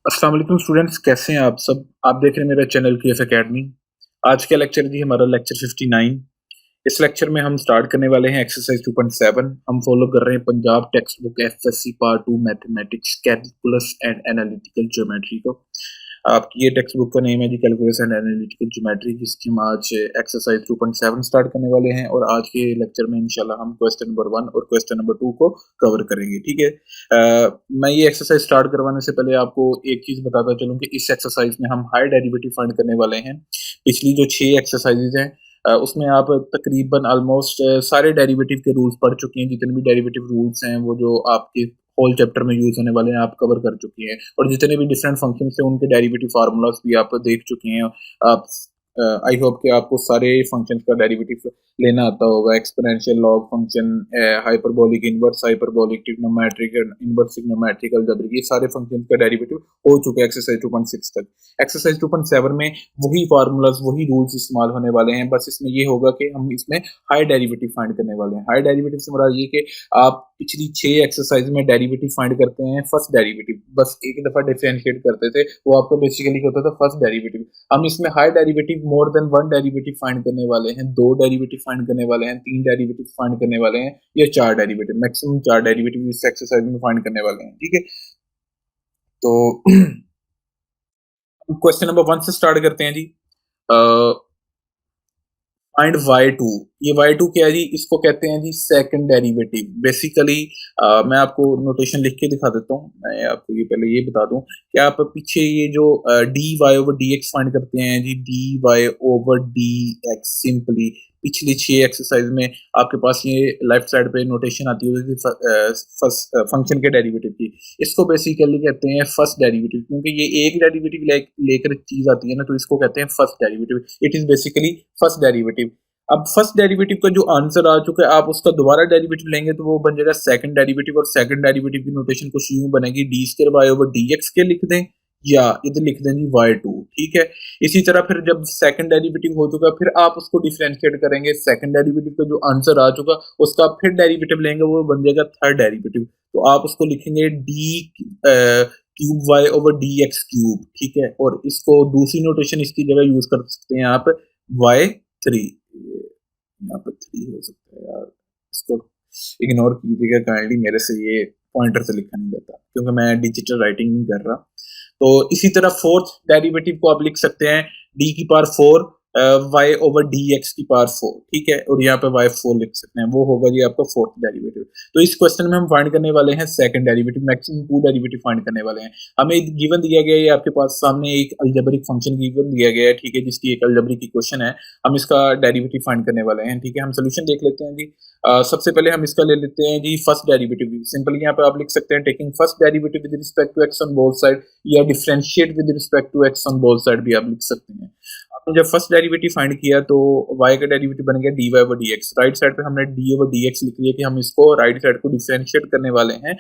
अस्सलाम वालेकुम स्टूडेंट्स, कैसे हैं आप सब। आप देख रहे हैं मेरा चैनल KF एकेडमी। आज का लेक्चर जी हमारा लेक्चर 59। इस लेक्चर में हम स्टार्ट करने वाले हैं एक्सरसाइज 2.7। हम फॉलो कर रहे हैं Punjab text book FSC part 2 mathematics calculus and analytical geometry को। आपकी ये टेक्स्ट बुक का नेम है जी कैलकुलस एंड एनालिटिकल ज्योमेट्री, जिसकी हम आज एक्सरसाइज 2.7 स्टार्ट करने वाले हैं। और आज के लेक्चर में इंशाल्लाह हम क्वेश्चन नंबर 1 और क्वेश्चन नंबर 2 को कवर करेंगे। ठीक है। मैं ये एक्सरसाइज स्टार्ट करवाने से पहले आपको एक चीज बताता चलूं कि इस एक्सरसाइज में हम हाई डेरिवेटिव फाइंड करने वाले हैं। पिछली जो 6 एक्सरसाइजेज हैं उसमें आप तकरीबन ऑलमोस्ट सारे डेरिवेटिव के रूल्स पढ़ चुके हैं। जितने भी डेरिवेटिव रूल्स हैं वो जो आपके होल चैप्टर में यूज होने वाले हैं आप कवर कर चुके हैं। और जितने भी डिफरेंट फंक्शन हैं उनके डेरिवेटिव फार्मूलाज भी आप देख चुके हैं। आप आई होप कि आपको सारे फंक्शंस का डेरिवेटिव लेना आता होगा। Exponential, log function, hyperbolic, inverse hyperbolic, trigonometric, inverse trigonometric, algebraic, ये सारे फंक्शंस का डेरिवेटिव हो चुके हैं एक्सरसाइज 2.6 तक। एक्सरसाइज 2.7 में वही फार्मूलाज वही रूल्स इस्तेमाल होने वाले हैं। बस इसमें ये होगा कि हम इसमें हाई डेरिवेटिव फाइंड करने वाले हैं। हाई डेरिवेटिव से मुराद ये कि आप पिछली 6 एक्सरसाइज में डेरिवेटिव फाइंड करते हैं फर्स्ट डेरिवेटिव, बस एक दफा डिफरेंशिएट करते थे, वो आपका बेसिकली होता था फर्स्ट डेरिवेटिव। हम इसमें high derivative more than 1 derivative find करने वाले हैं, 2 डेरिवेटिव फाइंड करने वाले हैं, 3 डेरिवेटिव फाइंड करने वाले हैं, या 4 डेरिवेटिव, मैक्सिमम 4 डेरिवेटिव इस एक्सरसाइज में फाइंड करने वाले हैं। ठीक है। तो क्वेश्चन नंबर 1 से स्टार्ट करते हैं जी। Find y2। ये y2 क्या है जी? इसको कहते हैं जी सेकंड डेरिवेटिव। बेसिकली मैं आपको नोटेशन लिख के दिखा देता हूँ। मैं आपको ये पहले ये बता दूं कि आप पीछे ये जो dy ओवर dx फाइंड करते हैं जी, dy ओवर dx सिंपली पिछली 6 एक्सरसाइज में आपके पास ये लेफ्ट साइड पे नोटेशन आती होगी फर्स्ट फंक्शन के डेरिवेटिव की। इसको बेसिकली कहते हैं फर्स्ट डेरिवेटिव, क्योंकि ये एक डेरिवेटिव लेकर चीज आती है ना, तो इसको कहते हैं first derivative. It is basically first derivative. अब फर्स्ट डेरिवेटिव का जो आंसर आ चुका है, आप उसका दोबारा डेरिवेटिव लेंगे तो वो बन जाएगा सेकंड डेरिवेटिव। और सेकंड डेरिवेटिव की नोटेशन कुछ यूं बनेगी, d square y over D x के लिख दें, या इधर लिख दें जी y2। ठीक है। इसी तरह फिर जब सेकंड डेरिवेटिव हो चुका फिर आप उसको डिफरेंशिएट करेंगे। सेकंड डेरिवेटिव का जो आंसर आ चुका उसका फिर डेरिवेटिव लेंगे, वो बन जाएगा थर्ड डेरिवेटिव। तो आप उसको लिखेंगे d cube y over D x cube. ठीक है। और इसको दूसरी नोटेशन इसकी जगह यूज कर सकते हैं आप y3। यहाँ पे 3 हो सकता है यार, इसको इग्नोर कीजिएगा काइंडली, मेरे से ये पॉइंटर से लिखा नहीं जाता क्योंकि मैं डिजिटल राइटिंग नहीं कर रहा। तो इसी तरह फोर्थ डेरिवेटिव को आप लिख सकते हैं डी की power 4 y over D x की पावर 4। ठीक है। और यहाँ पे y4 लिख सकते हैं, वो होगा जी आपका फोर्थ डेरिवेटिव। तो इस क्वेश्चन में हम फाइंड करने वाले हैं second derivative, maximum 2 derivative find करने वाले हैं। हमें गिवन दिया गया है आपके पास सामने एक अलजेब्रिक फंक्शन गिवन दिया गया है। ठीक है। जिसकी एक अलजेब्रिक इक्वेशन है, हम इसका डेरिवेटिव फाइंड करने वाले हैं। ठीक है। हम सोल्यूशन देख लेते हैं जी। सबसे पहले हम इसका ले लेते हैं जी फर्स्ट डेरिवेटिव। सिंपली यहाँ पे आप लिख सकते हैं taking first derivative with respect to x on both side, या differentiate with respect to x on both side भी आप लिख सकते हैं। आपने जब फर्स्ट डेरिवेटिव फाइंड किया तो y का डेरिवेटिव बन गया dy over dx। Right side पे हमने d ओवर dx लिख लिया कि हम इसको राइट साइड को डिफरेंशिएट करने वाले हैं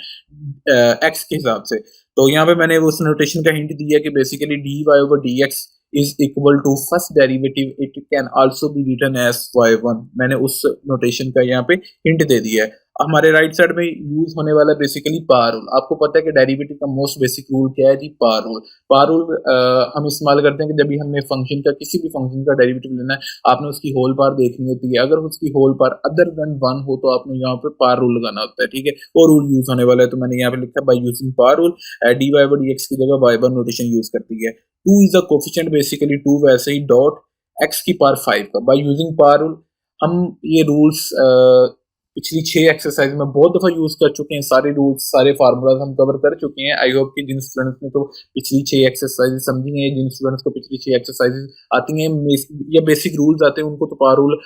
x के हिसाब से। तो यहाँ पे मैंने उस नोटेशन का हिंट दिया कि basically dy over dx is equal to first derivative, it can also be written as y1। मैंने उस नोटेशन का यहाँ पे हिंट दे दिया है। हमारे राइट साइड में यूज होने वाला बेसिकली पावर रूल। आपको पता है कि डेरिवेटिव का मोस्ट बेसिक रूल क्या है जी? Power rule. पावर रूल हम इस्तेमाल करते हैं कि जब भी हमने फंक्शन का किसी भी फंक्शन का डेरिवेटिव लेना है, आपने उसकी होल पावर देखनी होती है। अगर उसकी होल पावर अदर देन 1 हो तो आपने यहाँ पे पावर रूल लगाना होता है। ठीक है। वो रूल यूज होने वाला है, तो मैंने यहाँ पे लिखा by using power rule dy over dx की जगह y1 नोटेशन यूज करती है। 2 इज अ कोफिशिएंट, बेसिकली 2 वैसे ही डॉट x की पावर 5 का। बाय यूजिंग पावर रूल हम ये रूल्स पिछली 6 एक्सरसाइज में बहुत दफा यूज कर चुके हैं। सारे रूल्स सारे फार्मूलाज हम कवर कर चुके हैं। आई होप कि जिन स्टूडेंट्स ने तो पिछली 6 एक्सरसाइज समझी हैं, जिन स्टूडेंट्स को पिछली 6 एक्सरसाइज आती हैं या बेसिक रूल्स आते हैं, उनको तो पावर रूल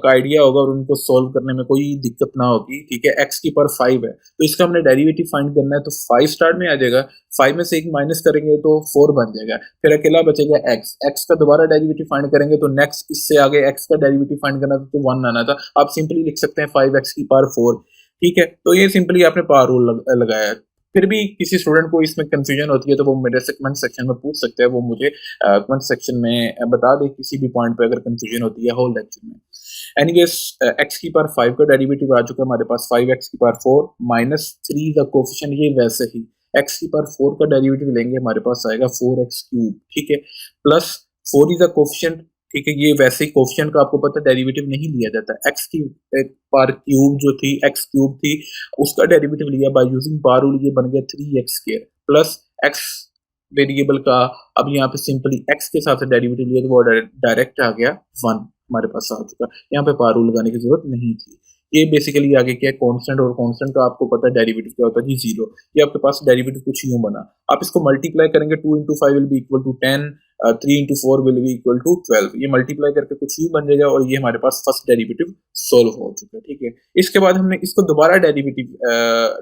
का आइडिया होगा और उनको सोल्व करने में कोई दिक्कत ना होगी। ठीक है। एक्स की पावर 5 है तो इसका हमने डेरिवेटिव फाइंड करना है, तो 5 स्टार्ट में आ जाएगा, 5 में से एक माइनस करेंगे तो 4 बन जाएगा, फिर अकेला बचेगा एक्स। एक्स का दोबारा डेरिवेटिव फाइंड करेंगे तो नेक्स्ट इससे आगे एक्स का डेरिवेटिव फाइंड करना था तो 1 आना था। आप सिंपली लिख सकते हैं 5x की पावर 4। ठीक है। तो ये सिंपली आपने पावर रूल लगाया है। फिर भी किसी स्टूडेंट को इसमें कंफ्यूजन होती है तो वो मेरे से कमेंट सेक्शन में पूछ सकते हैं, वो मुझे कमेंट सेक्शन में बता दे किसी भी पॉइंट पे अगर कंफ्यूजन होती है होल लेक्चर में। एनीवेज x की पावर 5 का डेरिवेटिव आ चुका है हमारे पास, 5x की पावर 4 माइनस 3 का कोफिशिएंट, ये वैसे ही एक्स की पावर 4 का डेरिवेटिव लेंगे, हमारे पास आएगा 4x क्यूब, ठीक है, प्लस 4 इज अ कोफिशिएंट, ठीक है, ये वैसे ही कोफिशिएंट का आपको पता डेरिवेटिव नहीं लिया जाता, एक्स की पावर क्यूब जो थी, एक्स क्यूब थी, उसका डेरिवेटिव लिया बाय यूजिंग पावर रूल, ये बन गया 3x square plus x variable का, अब यहाँ पे सिंपली x के साथ डेरिवेटिव लिया तो वो डायरेक्ट आ गया 1 हमारे पास आ चुका, यहाँ पे पावर रूल लगाने की जरूरत नहीं थी। ये बेसिकली आगे क्या है, कांस्टेंट, और कांस्टेंट का आपको पता है डेरिवेटिव क्या होता है जी, जीरो। ये आपके पास डेरिवेटिव कुछ यूं बना, आप इसको मल्टीप्लाई करेंगे, 2 into 5 will be equal to 10, 3 into 4 will be equal to 12, ये मल्टीप्लाई करके कुछ यूं बन जाएगा, और ये हमारे पास फर्स्ट डेरिवेटिव सोल्व हो चुका है, ठीक है। इसके बाद हमने इसको दोबारा डेरिवेटिव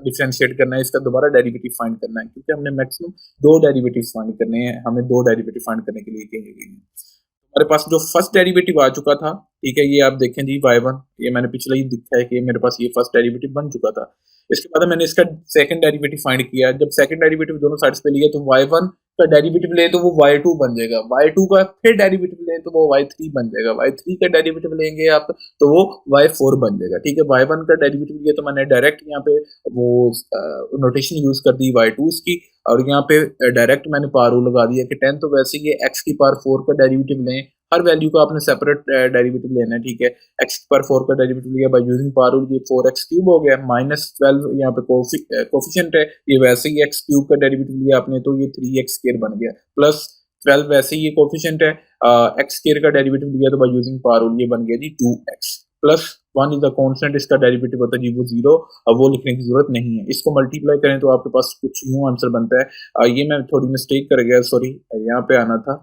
डिफरेंशिएट करना है, इसका दोबारा डेरिवेटिव फाइंड करना है, क्योंकि हमने मैक्सिमम 2 डेरिवेटिव फाइंड करने हैं, हमें 2 डेरिवेटिव फाइंड करने के लिए कहे गए हैं। हमारे पास जो फर्स्ट डेरिवेटिव आ चुका था, ठीक है, ये आप देखें जी y1, ये मैंने पिछले ही दिखा है कि मेरे पास ये फर्स्ट डेरिवेटिव बन चुका था। इसके बाद मैंने इसका सेकंड डेरिवेटिव फाइंड किया, जब सेकंड डेरिवेटिव दोनों साइड्स पे लिया तो y1 का डेरिवेटिव ले तो वो y2 बन जाएगा, y2 का फिर डेरिवेटिव ले तो वो y3 बन जाएगा, y3 का डेरिवेटिव लेंगे आप तो वो y4 बन जाएगा, ठीक है। y1 का डेरिवेटिव लिया तो मैंने डायरेक्ट यहाँ पे वो नोटेशन यूज कर दी y2 इसकी, और यहाँ पे डायरेक्ट मैंने पावर रूल लगा दिया कि 10 तो वैसे ही x की पावर 4 का डेरिवेटिव लें, हर वैल्यू का आपने सेपरेट डेरिवेटिव लेना है, ठीक है। x की पावर 4 का डेरिवेटिव लिया बाय यूजिंग पावर रूल, ये 4x क्यूब हो गया, माइनस 12 यहाँ पे कोफिशिएंट है, ये वैसे ही x क्यूब का डेरिवेटिव लिया आपने तो ये 3x स्क्वायर बन गया, प्लस 12 वैसे ही ये कोफिशिएंट है, x स्क्वायर का डेरिवेटिव लिया तो बाय यूजिंग पावर रूल ये बन गया जी 2x, plus 1 is a constant, इसका डेरिवेटिव होता है जी वो 0, अब वो लिखने की जरूरत नहीं है। इसको मल्टीप्लाई करें तो आपके पास कुछ यूं आंसर बनता है, ये मैं थोड़ी मिस्टेक कर गया, सॉरी, यहाँ पे आना था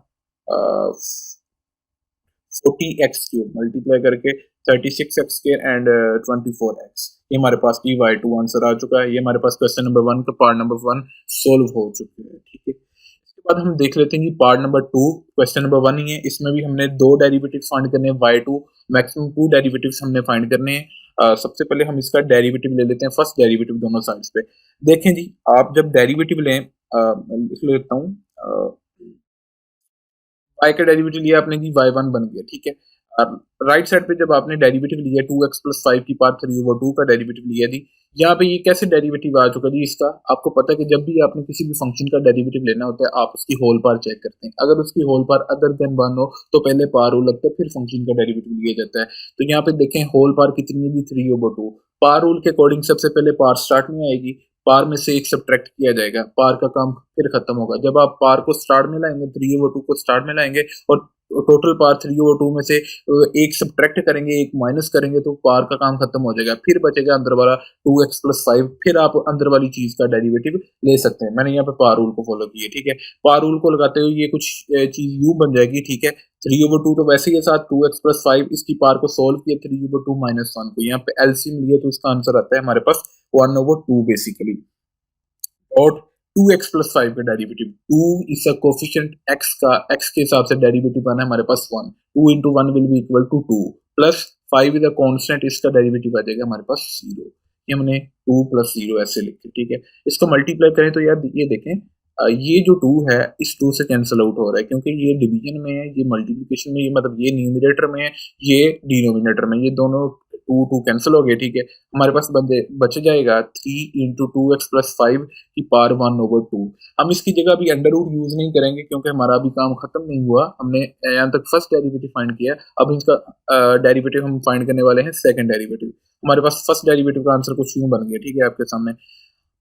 40x क्यूब मल्टीप्लाई करके 36x स्क्वायर एंड 24x, ये हमारे पास की y2 आंसर आ चुका है। ये हमारे पास क्वेश्चन नंबर 1 का पार्ट नंबर 1 सोल्व हो चुके हैं, ठीक है। इसके बाद हम देख लेते हैं कि पार्ट नंबर 2, क्वेश्चन नंबर 1 ही है, इसमें भी हमने 2 डेरिवेटिव फाइंड करने हैं, y2 मैक्सिमम 2 डेरिवेटिव्स हमने फाइंड करने हैं। सबसे पहले हम इसका डेरिवेटिव ले लेते हैं, फर्स्ट डेरिवेटिव दोनों साइड्स पे। देखें जी, आप जब डेरिवेटिव लें, मैं लिख लेता हूँ, y का डेरिवेटिव लिया आपने जी y1 बन गया, ठीक है। राइट साइड पे जब आपने डेरिवेटिव लिया 2x प्लस 5 की पावर 3/2 का डेरिवेटिव लिया जी, यहाँ पे ये कैसे डेरिवेटिव आ चुका जी इसका, आपको पता है कि जब भी आपने किसी भी फंक्शन का डेरिवेटिव लेना होता है आप उसकी होल पावर चेक करते हैं, अगर उसकी होल पावर अदर देन 1 हो तो पहले पावर रूल लगता है, फिर फंक्शन का डेरिवेटिव लिया जाता है। तो यहाँ पे देखें होल पावर कितनी है जी 3/2, पावर रूल के अकॉर्डिंग सबसे पहले पावर स्टार्ट में आएगी, पार में से एक सब्ट्रैक्ट किया जाएगा, पार का काम फिर खत्म होगा, जब आप पार को स्टार्ट में लाएंगे 3/2 को स्टार्ट में लाएंगे और टोटल पार 3/2 में से एक सब्ट्रैक्ट करेंगे, एक माइनस करेंगे तो पार का काम खत्म हो जाएगा, फिर बचेगा अंदर वाला 2x प्लस 5, फिर आप अंदर वाली चीज का डेरिवेटिव ले सकते हैं। मैंने यहाँ पे पार रूल को फॉलो किया, ठीक है। पार रूल को लगाते हुए ये कुछ चीज यूं बन जाएगी, ठीक है। 3/2 तो वैसे ही साथ 2x प्लस 5, इसकी पार को सोल्व किया 3/2 माइनस 1 को, यहाँ पे एलसीएम लिए तो इसका आंसर आता है हमारे पास 1/2 बेसिकली, और 2x प्लस 5 का derivative, 2 is a coefficient x का, x के हिसाब से डेरिवेटिव आना है हमारे पास 1, 2 into 1 will be equal to 2, plus 5 is a constant, इसका डेरिवेटिव आ जाएगा हमारे पास 0, ये हमने 2 प्लस 0 ऐसे लिखे, ठीक है। इसको मल्टीप्लाई करें तो यार ये देखें, ये जो 2 है इस 2 से कैंसिल आउट हो रहा है, क्योंकि ये डिवीजन में है, ये मल्टीप्लिकेशन में, ये मतलब ये न्यूमरेटर में है, ये डिनोमिनेटर में, ये दोनों 2 कैंसिल हो गए, ठीक है। हमारे पास बच जाएगा 3 इंटू 2x प्लस 5 की पावर 1/2। हम इसकी जगह अभी अंडर रूट यूज नहीं करेंगे क्योंकि हमारा अभी काम खत्म नहीं हुआ, हमने यहाँ तक फर्स्ट डेरिवेटिव फाइंड किया, अब इसका डेरिवेटिव हम फाइंड करने वाले हैं सेकंड डेरिवेटिव। हमारे पास फर्स्ट डेरिवेटिव का आंसर कुछ यूं बन गया, ठीक है, आपके सामने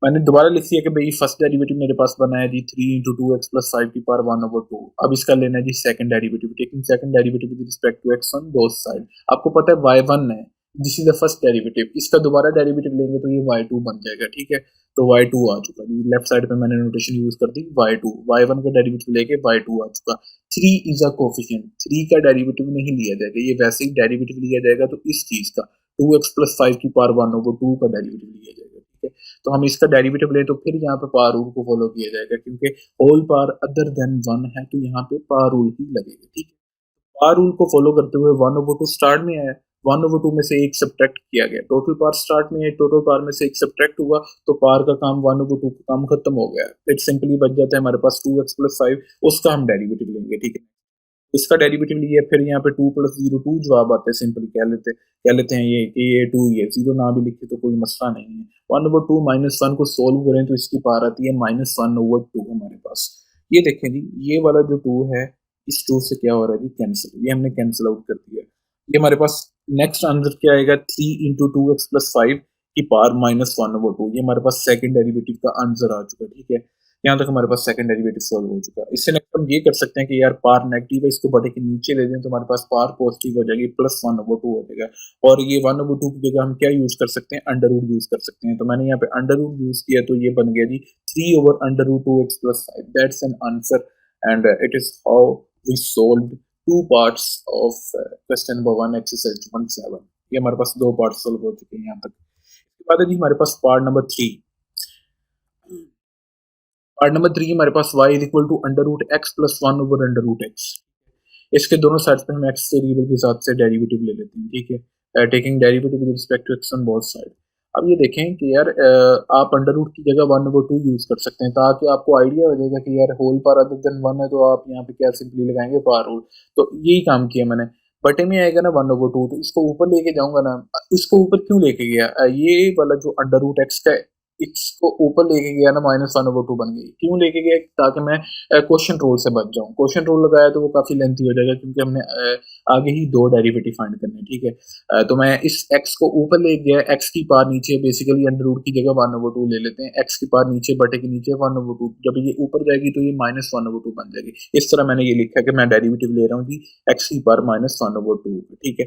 मैंने दोबारा लिख दिया कि भाई फर्स्ट डेरिवेटिव मेरे पास बना है जी 3 इंटू 2x प्लस 5 की पावर 1/2, अब इसका लेना है जी second derivative, taking second derivative with respect to x on both side. आपको पता है y1 है, this is the first derivative, इसका दोबारा डेरिवेटिव लेंगे तो ये y2 बन जाएगा, ठीक है। तो y2 आ चुका जी, लेफ्ट साइड पे मैंने नोटेशन यूज कर दी y2, y1 का डेरिवेटिव लेके y2 आ चुका। 3 इज अ कोफिशिएंट, 3 का डेरिवेटिव नहीं लिया जाएगा, ये वैसे ही डेरिवेटिव लिया जाएगा तो इस चीज का 2x प्लस 5 की पावर 1/2 का डेरिवेटिव लिया जाएगा, ठीक है। तो हम इसका डेरिवेटिव लें तो फिर यहाँ पे पावर रूल को फॉलो किया जाएगा, क्योंकि होल पावर अदर देन 1 है तो यहाँ पे पावर रूल ही लगेगा, ठीक है। पावर रूल को फॉलो करते हुए 1/2 स्टार्ट में है, 1/2 में से एक सब्ट्रैक्ट किया गया, टोटल पावर स्टार्ट में है, टोटल पावर में से एक सब्ट्रैक्ट हुआ तो पावर का काम 1/2 का काम खत्म हो गया, फिर सिंपली बच जाता है हमारे पास 2x प्लस 5, उसका हम डेरिवेटिव लेंगे, ठीक है। इसका डेरिवेटिव लिया, फिर यहाँ पे 2 + 0 2 जवाब आता है, सिंपली कह लेते हैं ये कि ये 2 ही है, 0 ना भी लिखे तो कोई मसला नहीं है। 1/2 -1 को सोल्व करें तो इसकी पावर आती है -1/2 हमारे पास। ये देखें जी, ये वाला जो 2 है, इस 2 से क्या हो रहा है जी, कैंसिल, ये हमने कैंसिल आउट कर दिया। ये हमारे पास नेक्स्ट आंसर क्या आएगा, 3 × 2x + 5 की पावर -1/2। ये हमारे पास सेकंड डेरिवेटिव का आंसर आ चुका है, ठीक है। यहाँ तक हमारे पास सेकंड डेरिवेटिव सॉल्व हो चुका है। इससे नेक्स्ट हम ये कर सकते हैं कि यार पावर नेगेटिव है, इसको बटे के नीचे ले दें तो हमारे पास पावर पॉजिटिव हो जाएगी, +1/2 हो जाएगा। और ये 1/2 की जगह हम क्या यूज कर सकते हैं, अंडर रूट यूज कर सकते हैं। तो मैंने यहाँ पे अंडर रूट यूज किया, तो ये बन गया जी 3/√2x + 5। That's an answer and it is how we solve 2 parts of question number 1 exercise 1/7। ये हमारे पास 2 पार्ट सॉल्व हो चुके हैं यहाँ तक। इसके बाद है जी हमारे पास पार्ट नंबर 3। पार्ट नंबर 3 हमारे पास y = √x + 1/√x। इसके दोनों साइड पे हम x वेरिएबल के साथ से डेरिवेटिव ले लेते हैं, ठीक है। Taking derivative with respect to x on both side. अब ये देखें कि यार आप अंडर रूट की जगह 1/2 यूज कर सकते हैं, ताकि आपको आइडिया हो जाएगा कि यार होल पावर अदर देन 1 है, तो आप यहाँ पे क्या सिंपली लगाएंगे, पावर रूल। तो यही काम किया मैंने। बटे में आएगा ना 1/2, तो इसको ऊपर लेके जाऊंगा ना। इसको ऊपर क्यों लेके गया, ये वाला जो अंडर रूट एक्स का इसको ऊपर लेके गया ना, -1/2 बन गई। क्यों लेके गया, ताकि मैं क्वेश्चन रूल से बच जाऊं। क्वेश्चन रूल लगाया तो वो काफी लेंथी हो जाएगा, क्योंकि हमने आगे ही 2 डेरिवेटिव फाइंड करने हैं, ठीक है। तो मैं इस x को ऊपर ले गया, x की पावर नीचे, बेसिकली अंडर रूट की जगह 1/2 ले लेते हैं। x की पावर नीचे, बटे के नीचे 1/2। जब ये ऊपर जाएगी तो ये -1/2 बन जाएगी। इस तरह मैंने ये लिखा कि मैं डेरिवेटिव ले रहा हूँ जी x की पावर -1/2, ठीक है।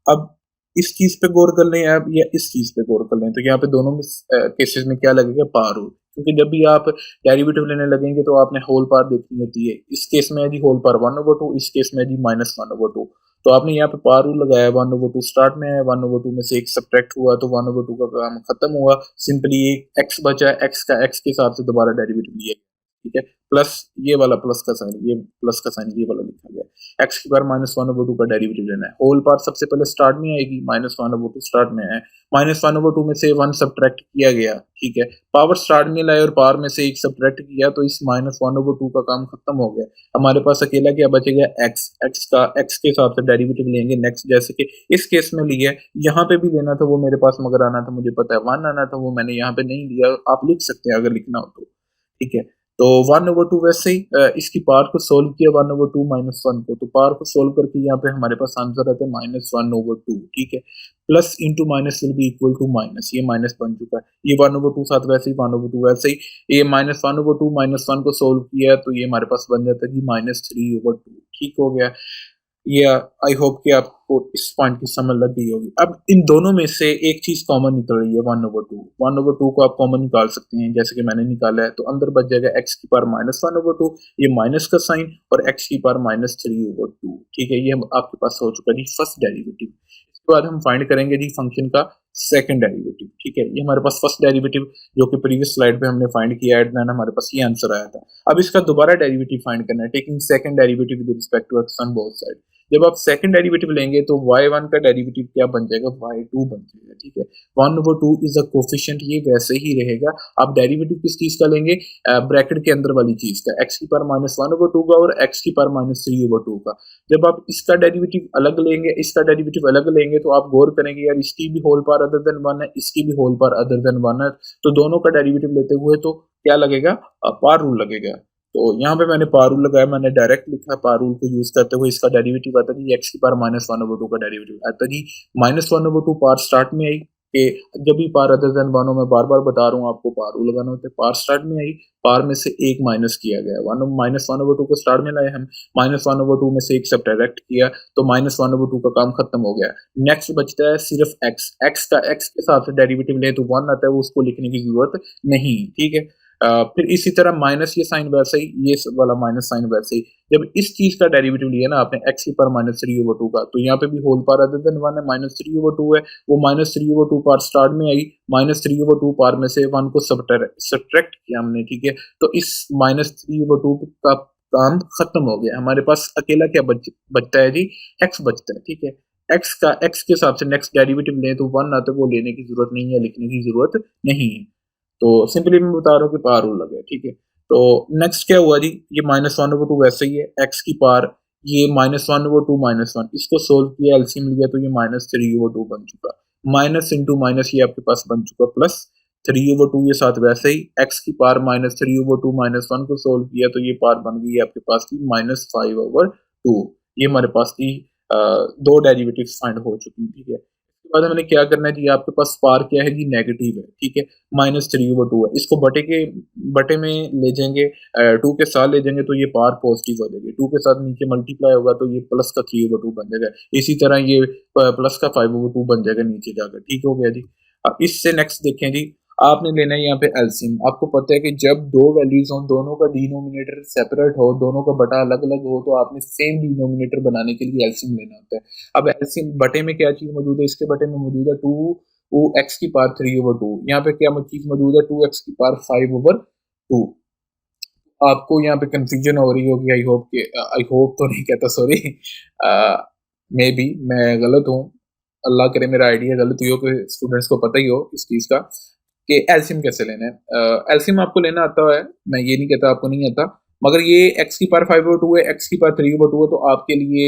अब इस चीज पे गौर कर लें आप, या इस चीज पे गौर कर लें, तो यहाँ पे दोनों में केसेस में क्या लगेगा, पावर रूल। क्योंकि जब भी आप डेरिवेटिव लेने लगेंगे तो आपने होल पावर देखनी होती है। इस केस में है जी होल पावर 1/2, इस केस में है जी -1/2। तो आपने यहाँ पे पावर रूल लगाया, 1/2 स्टार्ट में है, 1/2 में से एक सब्ट्रैक्ट हुआ, तो 1/2 का काम खत्म हुआ। सिंपली एक x बचा, x का x के हिसाब से दोबारा डेरिवेटिव लिया, ठीक है। प्लस ये वाला प्लस का साइन, ये प्लस का साइन ये वाला लिखा गया। x की पावर -1/2 का डेरिवेटिव लेना है। होल पावर सबसे पहले स्टार्ट में आएगी, -1/2 स्टार्ट में है, -1/2 में से 1 सब्ट्रैक्ट किया गया, ठीक है। पावर स्टार्ट में लाए और पावर में से 1 सब्ट्रैक्ट किया, तो इस -1/2 का काम खत्म हो गया। हमारे पास अकेला क्या बचेगा, x का x के हिसाब से डेरिवेटिव लेंगे नेक्स्ट। जैसे कि इस केस में लिया, यहाँ पे भी लेना था वो मेरे पास मगर आना था, मुझे पता है 1 आना था, वो मैंने यहाँ पे नहीं लिया। आप लिख सकते हैं अगर लिखना हो तो, ठीक है। तो 1/2 वैसे ही इसकी पावर को सोल्व किया, 1/2 -1 को, तो पावर को सोल्व करके यहाँ पे हमारे पास आंसर आता है -1/2, ठीक है। Plus into minus will be equal to minus, ये माइनस बन चुका है। ये 1/2 साथ वैसे ही 1/2 वैसे ही, ये -1/2 -1 को सोल्व किया तो ये हमारे पास बन जाता है जी -3/2, ठीक हो गया। ये आई होप कि आपको इस पॉइंट की समझ लग गई होगी। अब इन दोनों में से एक चीज कॉमन निकल रही है, 1/2। 1/2 को आप कॉमन निकाल सकते हैं, जैसे कि मैंने निकाला है। तो अंदर बच जाएगा x की पावर -1/2, ये माइनस का साइन, और x की पावर -3/2, ठीक है। ये आपके पास हो चुका जी फर्स्ट डेरिवेटिव। इसके बाद हम फाइंड करेंगे जी फंक्शन का सेकंड डेरिवेटिव, ठीक है। ये हमारे पास फर्स्ट डेरिवेटिव जो कि प्रीवियस स्लाइड पे हमने फाइंड किया है, देन हमारे पास ये आंसर आया था। अब इसका दोबारा डेरिवेटिव फाइंड करना है, taking second derivative with respect to x on both side. जब आप सेकंड डेरिवेटिव लेंगे तो y1 का डेरिवेटिव क्या बन जाएगा, y2 बन जाएगा, ठीक है। 1/2 इज अ कोफिशिएंट, ये वैसे ही रहेगा। आप डेरिवेटिव किस चीज का लेंगे, ब्रैकेट के अंदर वाली चीज का, x की पावर -1/2 का और x की पावर -3/2 का। जब आप इसका डेरिवेटिव अलग लेंगे, इसका डेरिवेटिव अलग लेंगे, तो आप गौर करेंगे यार इसकी भी होल पावर अदर देन 1 है, इसकी भी होल पावर अदर देन 1 है, तो दोनों का डेरिवेटिव लेते हुए तो क्या लगेगा, पावर रूल लगेगा। तो यहाँ पे मैंने पावर रूल लगाया, मैंने डायरेक्ट लिखा पावर रूल को यूज करते हुए। इसका डेरिवेटिव आता जी x की पावर -1/2 का डेरिवेटिव आता जी -1/2। पावर स्टार्ट में आई कि जब भी पावर अदर देन 1 हो, मैं बार बार बता रहा हूँ आपको पावर रूल लगाना होता है। पावर स्टार्ट में आई, पावर में से एक माइनस किया गया, -1/2 को स्टार्ट में लाए हम, -1/2 में से एक सब्ट्रैक्ट किया, तो -1/2 का काम खत्म हो गया। नेक्स्ट बचता है सिर्फ x का x के साथ डेरिवेटिव ले तो 1 आता है, वो उसको लिखने की जरूरत नहीं, ठीक है। फिर इसी तरह माइनस ये साइन वैसे ही, ये वाला माइनस साइन वैसे ही। जब इस चीज का डेरिवेटिव लिया ना आपने x की पावर -3/2 का, तो यहाँ पे भी होल पावर अदर देन 1 है, -3/2 है, वो -3/2 पावर स्टार्ट में आई, -3/2 पावर में से 1 को सब्ट्रैक्ट किया हमने, ठीक है। तो इस -3/2 का काम खत्म हो गया। हमारे पास अकेला क्या बचता है जी, x बचता है, ठीक है। x के हिसाब से नेक्स्ट डेरिवेटिव लें तो 1 आता है, वो लेने की जरूरत नहीं है, लिखने की जरूरत नहीं है। तो सिंपली मैं बता रहा हूँ कि पावर रूल लगे, ठीक है। तो नेक्स्ट क्या हुआ जी, ये -1/2 वैसे ही है, x की पावर ये -1/2 इसको सोल्व किया, एलसीएम लिया तो ये -3/2 बन चुका। माइनस इंटू माइनस ये आपके पास बन चुका प्लस 3/2, ये साथ वैसे ही x की पावर -3/2 -1 को सोल्व किया तो ये पावर बन गई आपके पास की -5/2। ये हमारे पास की दो डेरिवेटिव्स फाइंड हो चुकी है, ठीक है। इसके बाद हमने क्या करना है जी, आपके पास पावर क्या है जी, नेगेटिव है, ठीक है, -3/2 है। इसको बटे में ले जाएंगे, 2 के साथ ले जाएंगे तो ये पावर पॉजिटिव हो जाएगी, 2 के साथ नीचे मल्टीप्लाई होगा तो ये प्लस का 3/2 बन जाएगा। इसी तरह ये प्लस का 5/2 बन जाएगा नीचे जाकर, ठीक हो गया जी। अब इससे नेक्स्ट देखें जी, आपने लेना है यहाँ पे एलसीएम। आपको पता है कि जब दो वैल्यूज हो, दोनों का डिनोमिनेटर सेपरेट हो, दोनों का बटा अलग अलग हो, तो आपने सेम डिनोमिनेटर बनाने के लिए एलसीएम लेना होता है। अब एलसीएम बटे में क्या चीज मौजूद है, इसके बटे में मौजूद है 2x की पावर 3/2। यहाँ पे क्या चीज मौजूद है, 2x की पावर 5/2। आपको यहाँ पे कंफ्यूजन हो रही होगी, आई होप तो नहीं कहता, सॉरी, मे बी मैं गलत हूँ, अल्लाह करे मेरा आइडिया गलत ही हो, कि स्टूडेंट्स को पता ही हो इस चीज का कि एलसीएम कैसे लेना है। एलसीएम आपको लेना आता है, मैं ये नहीं कहता आपको नहीं आता, मगर ये x की पावर 5/2 है, x की पावर 3/2 है, तो आपके लिए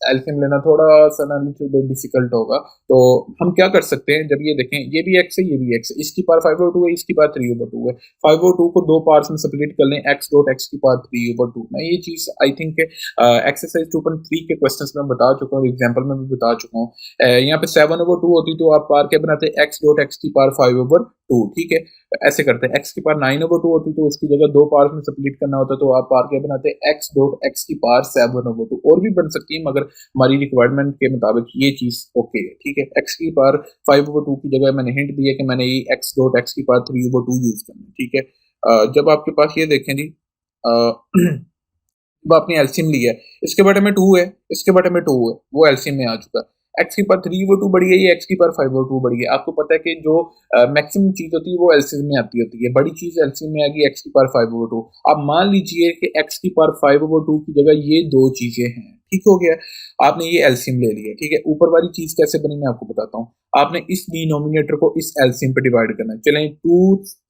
एलसीएम लेना थोड़ा सा ना लिटिल बिट डिफिकल्ट होगा। तो हम क्या कर सकते हैं, जब ये देखें ये भी x है ये भी x है, इसकी पावर 5/2 है, इसकी पावर 3/2 है, 5/2 को दो पार्ट्स में स्प्लिट कर लें, x डॉट x की पावर 3/2। मैं ये चीज आई थिंक एक्सरसाइज 2.3 के क्वेश्चंस में बता चुका हूँ, एग्जांपल में भी बता चुका हूँ। यहाँ पे 7/2 होती तो आप पावर क्या बनाते, x डॉट x की पावर 5/2, ठीक है। ऐसे करते हैं, x की पावर 9/2 होती तो उसकी जगह दो पार्ट में स्प्लिट करना होता तो आप पावर क्या बनाते, x डॉट x की पावर 7/2। और भी बन सकती है मगर हमारी रिक्वायरमेंट के मुताबिक ये चीज ओके है, ठीक है। x की पावर 5/2 की जगह मैंने हिंट दिया कि मैंने ये x डॉट x की पावर 3/2 यूज करना है, ठीक है। जब आपके पास ये देखें जी, जब आपने एलसीएम लिया है, इसके बटे में 2 है, इसके बटे में 2 है, वो एलसीएम में आ चुका है। x की पावर 3/2 बढ़ी है, ये x की पावर 5/2 बढ़ी है। आपको पता है कि जो मैक्सिमम चीज होती है वो एलसीएम में आती होती है, बड़ी चीज एलसीएम में आ गई x की पावर 5/2। अब मान लीजिए कि x की पावर 5/2 की जगह ये दो चीजें हैं, ठीक हो गया, आपने ये एलसीएम ले लिया, ठीक है। ऊपर वाली चीज कैसे बनी मैं आपको बताता हूँ। आपने इस डिनोमिनेटर को इस एलसीएम पे डिवाइड करना है। चलें, 2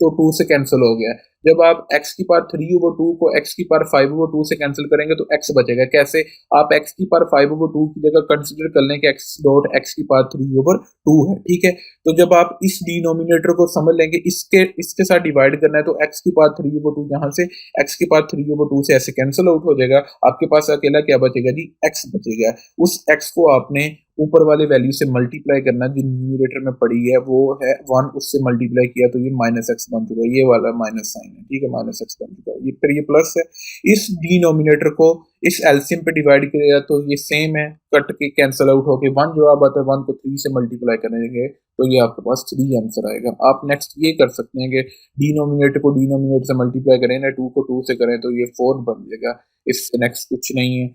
तो 2 से कैंसिल हो गया। जब आप x की पावर 3/2 को x की पावर 5/2 से कैंसिल करेंगे तो x बचेगा। कैसे, आप x की पावर 5/2 की जगह कंसीडर कर लें कि x डॉट x की पावर 3/2 है, ठीक है। तो जब आप इस डिनोमिनेटर को समझ लेंगे, इसके साथ डिवाइड करना है तो x की पावर 3/2 यहाँ से x की पावर 3/2 से ऐसे कैंसिल आउट हो जाएगा। आपके पास अकेला क्या बचेगा जी, x बचेगा। उस x को आपने ऊपर वाले वैल्यू से मल्टीप्लाई करना, जो न्यूमरेटर में पड़ी है वो है 1, उससे मल्टीप्लाई किया तो ये -x बन चुका है, ये वाला माइनस साइन है, ठीक है, -x बन चुका है। ये फिर ये प्लस है, इस डिनोमिनेटर को इस एलसीएम पे डिवाइड किया तो ये सेम है, कट के कैंसिल आउट होके 1 जवाब आता है, 1 को 3 से मल्टीप्लाई करेंगे तो ये आपके पास 3 आंसर आएगा। आप नेक्स्ट ये कर सकते हैं कि डिनोमिनेटर को डिनोमिनेटर से मल्टीप्लाई करें ना, 2 को 2 से करें तो ये 4 बन जाएगा। इससे नेक्स्ट कुछ नहीं है।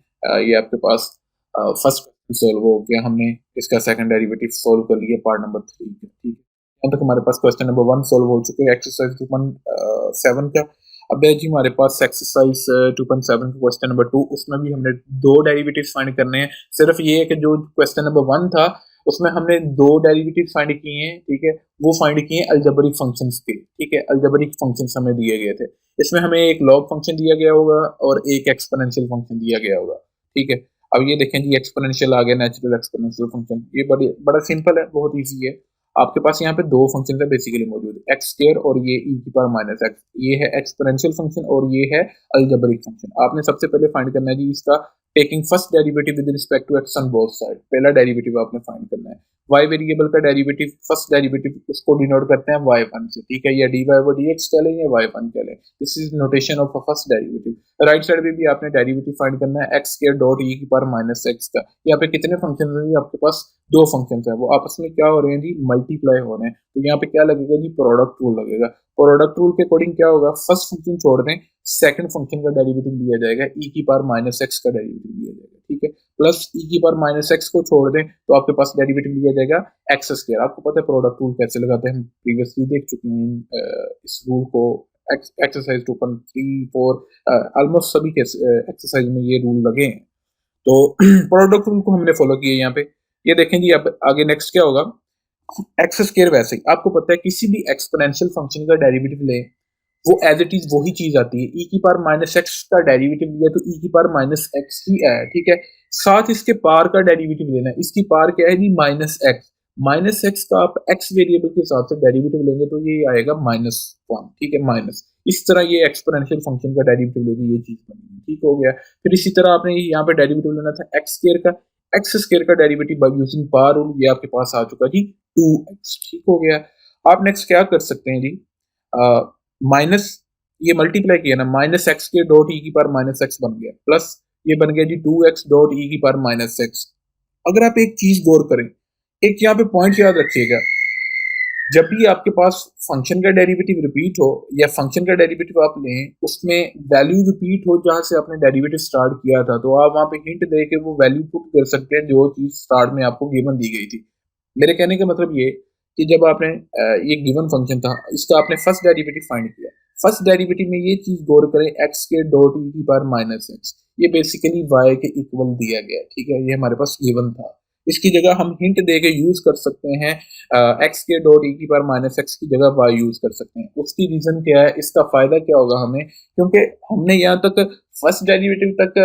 ये आपके पास फर्स्ट सोल्व हो गया, हमने इसका सेकंड डेरिवेटिव सोल्व कर लिया पार्ट नंबर 3 का, ठीक है। यहाँ तक हमारे पास क्वेश्चन नंबर 1 सोल्व हो चुके हैं एक्सरसाइज 2.7 का। अब है जी हमारे पास एक्सरसाइज 2.7 का क्वेश्चन नंबर 2, उसमें भी हमने दो डेरिवेटिव्स फाइंड करने हैं। सिर्फ ये है कि जो क्वेश्चन नंबर 1 था उसमें हमने दो डेरिवेटिव फाइंड किए हैं, ठीक है, वो फाइंड किए अलजेब्रिक फंक्शंस के, ठीक है। अलजेब्रिक फंक्शंस हमें दिए गए थे, इसमें हमें एक लॉग फंक्शन दिया गया होगा और एक एक्सपोनेंशियल फंक्शन दिया गया होगा, ठीक है। अब ये देखें जी, एक्सपोनेंशियल आ गया, नेचुरल एक्सपोनेंशियल फंक्शन, ये बड़ा सिंपल है, बहुत इजी है। आपके पास यहाँ पे दो फंक्शन है बेसिकली मौजूद, एक्स स्क्वायर और ये e की पावर माइनस एक्स, ये है एक्सपोनेंशियल फंक्शन और ये है अलजेब्रिक फंक्शन। आपने सबसे पहले फाइंड करना है जी इसका taking first derivative with respect to x on both side. पहला डेरिवेटिव आपने फाइंड करना है। y वेरिएबल का डेरिवेटिव, फर्स्ट डेरिवेटिव उसको डिनोट करते हैं y1 से, ठीक है, या dy ओवर dx कह लें या y1 कह लें। This is notation of first derivative. Right side पे भी आपने डेरिवेटिव फाइंड करना है एक्स स्क्वायर डॉट e की पावर माइनस एक्स का। यहाँ पे कितने फंक्शन है, आपके पास दो फंक्शन है, वो आपस में क्या हो रहे हैं जी, मल्टीप्लाई हो रहे हैं। तो यहाँ पे क्या लगेगा जी, प्रोडक्ट रूल लगेगा। प्रोडक्ट रूल के अकॉर्डिंग क्या होगा, फर्स्ट फंक्शन छोड़ दें, सेकंड फंक्शन का डेरिवेटिव लिया जाएगा, e की पावर माइनस एक्स का डेरिवेटिव लिया जाएगा, ठीक है, प्लस e की पावर माइनस एक्स को छोड़ दें तो आपके पास डेरिवेटिव लिया जाएगा एक्स स्क्वायर। आपको पता है प्रोडक्ट रूल कैसे लगाते हैं, हम प्रीवियसली देख चुके हैं इस रूल को, एक्सरसाइज 2.3, 4 ऑलमोस्ट सभी के एक्सरसाइज में ये रूल लगे हैं। तो प्रोडक्ट रूल को हमने फॉलो किया यहाँ पे। ये देखें जी, अब आगे नेक्स्ट क्या होगा, एक्स स्क्वायर। वैसे ही आपको पता है किसी भी एक्सपोनेंशियल फंक्शन का डेरिवेटिव लें वो एज इट इज वही चीज आती है। ई की पावर माइनस एक्स का डेरिवेटिव लिया तो ई की पावर माइनस एक्स ही है, ठीक है। साथ इसके पावर का डेरिवेटिव लेना है, इसकी पावर क्या है जी माइनस एक्स। माइनस एक्स का आप एक्स वेरिएबल के हिसाब से डेरिवेटिव लेंगे तो ये आएगा माइनस वन, ठीक है, माइनस। इस तरह ये एक्सपोनेंशियल फंक्शन का डेरिवेटिव लेके ये चीज बनेगी, ठीक हो गया। फिर इसी तरह आपने यहाँ पे डेरिवेटिव लेना था एक्स स्क्वायर का। एक्स स्क्वायर का derivative by using power rule ये आपके पास आ चुका जी 2x, ठीक हो गया। आप नेक्स्ट क्या कर सकते हैं जी, माइनस ये मल्टीप्लाई किया ना, माइनस एक्स के डॉट ई की पावर माइनस एक्स बन गया, प्लस ये बन गया जी 2x डॉट ई की पावर माइनस एक्स। अगर आप एक चीज गौर करें, एक यहाँ पे पॉइंट याद रखिएगा, जब भी आपके पास फंक्शन का डेरिवेटिव रिपीट हो या फंक्शन का डेरिवेटिव आप लें उसमें वैल्यू रिपीट हो जहां से आपने डेरिवेटिव स्टार्ट किया था, तो आप वहां पे हिंट दे के वो वैल्यू पुट कर सकते हैं जो चीज स्टार्ट में आपको गिवन दी गई थी। मेरे कहने का मतलब ये कि जब आपने ये गिवन फंक्शन था इसका आपने फर्स्ट डेरिवेटिव फाइंड किया, फर्स्ट डेरिवेटिव में ये चीज गौर करें एक्स के डॉट ई की पावर माइनस एक्स, ये बेसिकली वाई के इक्वल दिया गया, ठीक है, ये हमारे पास गिवन था। इसकी जगह हम हिंट दे के यूज कर सकते हैं एक्स के डॉट ई की पावर माइनस एक्स की जगह वाई यूज कर सकते हैं। उसकी रीजन क्या है, इसका फायदा क्या होगा हमें, क्योंकि हमने यहाँ तक फर्स्ट डेरिवेटिव तक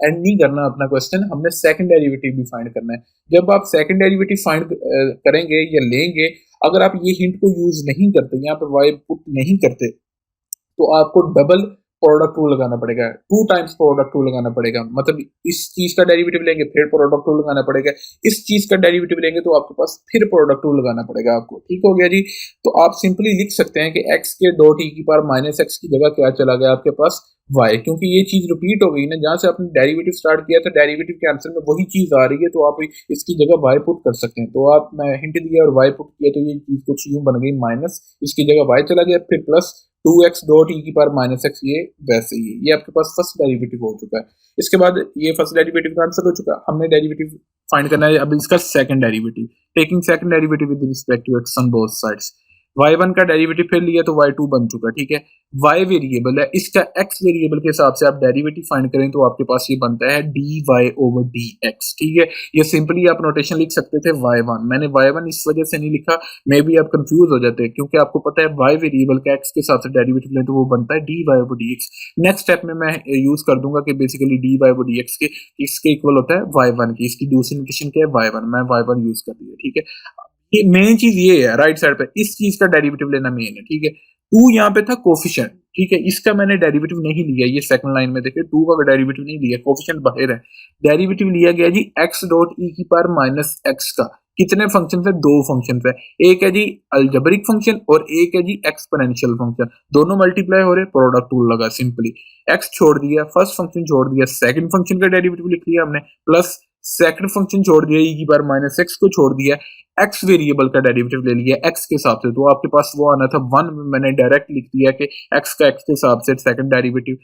एंड नहीं करना अपना क्वेश्चन, हमने सेकंड डेरिवेटिव भी फाइंड करना है। जब आप सेकंड डेरिवेटिव फाइंड करेंगे या लेंगे, अगर आप ये हिंट को यूज नहीं करते, यहाँ पे वाई पुट नहीं करते, तो आपको डबल प्रोडक्ट रूल लगाना पड़ेगा, 2 टाइम्स प्रोडक्ट रूल लगाना पड़ेगा। मतलब इस चीज का डेरिवेटिव लेंगे फिर प्रोडक्ट रूल लगाना पड़ेगा, इस चीज का डेरिवेटिव लेंगे तो आपके पास फिर प्रोडक्ट रूल लगाना पड़ेगा आपको, ठीक हो गया जी। तो आप सिंपली लिख सकते हैं कि एक्स के डॉट ई की पावर माइनस एक्स की जगह क्या चला गया आपके पास वाई, क्योंकि ये चीज रिपीट हो गई ना, जहां से आपने डेरिवेटिव स्टार्ट किया था डेरिवेटिव के आंसर में वही चीज आ रही है, तो आप इसकी जगह वाई पुट कर सकते हैं। तो आप मैं हिंट दिया और वाई पुट किया तो ये चीज कुछ यूं बन गई माइनस, इसकी जगह वाई चला गया, फिर प्लस 2x डॉट ई की पावर माइनस एक्स, ये वैसे ही है, ये आपके पास फर्स्ट डेरिवेटिव हो चुका है। इसके बाद ये फर्स्ट डेरिवेटिव का आंसर हो चुका, हमने डेरिवेटिव फाइंड करना है अब इसका second derivative, taking second derivative with respect to x on both sides. y1 का डेरिवेटिव फिर लिया तो y2 बन चुका, ठीक है। y वेरिएबल है, इसका x वेरिएबल के हिसाब से आप डेरिवेटिव फाइंड करें तो आपके पास ये बनता है dy ओवर dx, ठीक है। ये सिंपली आप नोटेशन लिख सकते थे y1, मैंने y1 इस वजह से नहीं लिखा, मे बी आप कंफ्यूज हो जाते हैं, क्योंकि आपको पता है y वेरिएबल का x के हिसाब से डेरिवेटिव लें तो वो बनता है dy over dx। Next step में मैं यूज कर दूंगा कि बेसिकली dy ओवर dx के इसके इक्वल होता है y1 की, इसकी दूसरी नोटेशन क्या है y1, मैं y1 यूज कर दिया, ठीक है। ये मेन चीज ये है राइट साइड पे, इस चीज का डेरिवेटिव लेना मेन है, ठीक है। 2 यहाँ पे था कोफिशिएंट, ठीक है, इसका मैंने डेरिवेटिव नहीं लिया, ये सेकंड लाइन में देखिए 2 का डेरिवेटिव नहीं लिया, कोफिशिएंट बाहर है। डेरिवेटिव लिया गया जी x डॉट ई की पावर माइनस एक्स का। कितने फंक्शन है, 2 फंक्शन है, एक है जी अलजेब्रिक फंक्शन और एक है जी एक्सपोनेंशियल फंक्शन, दोनों मल्टीप्लाई हो रहे, प्रोडक्ट रूल लगा, सिंपली x छोड़ दिया, फर्स्ट फंक्शन छोड़ दिया, सेकंड फंक्शन का डेरिवेटिव लिख लिया हमने, प्लस सेकंड फंक्शन छोड़ दिया, e की पावर माइनस एक्स को छोड़ दिया, एक्स वेरिएबल का डेरिवेटिव ले लिया एक्स के हिसाब से, तो आपके पास वो आना था 1, मैंने डायरेक्ट लिख दिया कि एक्स का एक्स के हिसाब से second derivative,